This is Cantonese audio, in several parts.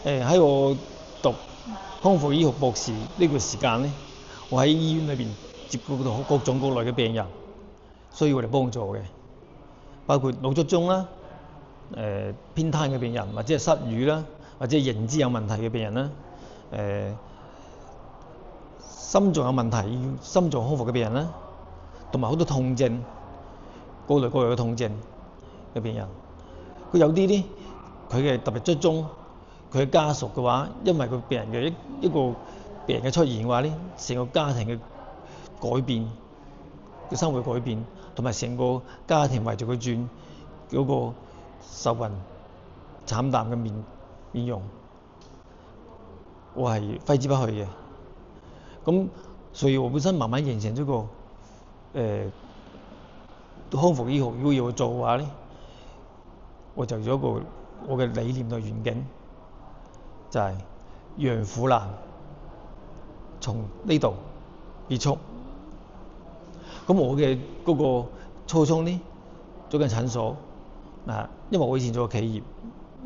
喺我讀康復醫學博士呢個時間咧，我喺醫院裏邊接觸到各種各類嘅病人，需要我哋幫助嘅，包括腦卒中啦、偏癱嘅病人，或者係失語啦，或者係認知有問題嘅病人啦，心臟有問題要心臟康復嘅病人啦，同埋好多痛症，各類各樣嘅痛症嘅病人。佢有啲咧，佢嘅特別卒中，佢嘅家屬嘅話，因為佢病人嘅一個病人嘅出現嘅話咧，成個家庭嘅改變，嘅生活改變，同埋成個家庭圍住佢轉嗰個愁雲慘淡嘅面容，我係揮之不去嘅。咁所以我本身慢慢形成咗個康復醫學，如果要我做嘅話咧，我就有一個我嘅理念同願景，就係讓苦難從呢度結束。咁我嘅嗰個初衷呢，做間診所因為我以前做過企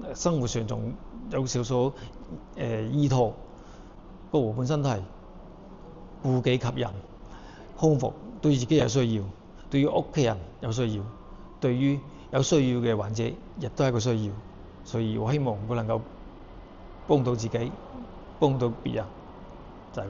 業，生活上仲有少少依託。不過我本身都係顧己及人，康復對自己有需要，對於屋企人有需要，對於有需要嘅患者亦都係一個需要。所以我希望我能夠幫到自己，幫到別人，就係咁。